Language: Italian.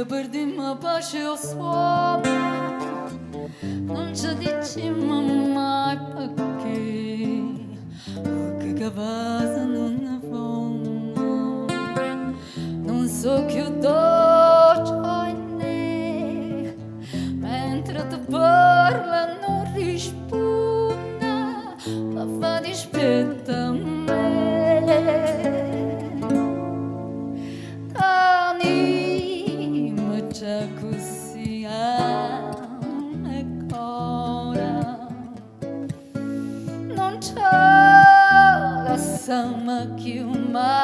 che perdi ma pace o suono non ci diciamo mai perché che cavasa non ne fanno non so più dolce né mentre ti parla non risponde ma fa dispetto a me t'anima già così ancora non c'è la sama chiuma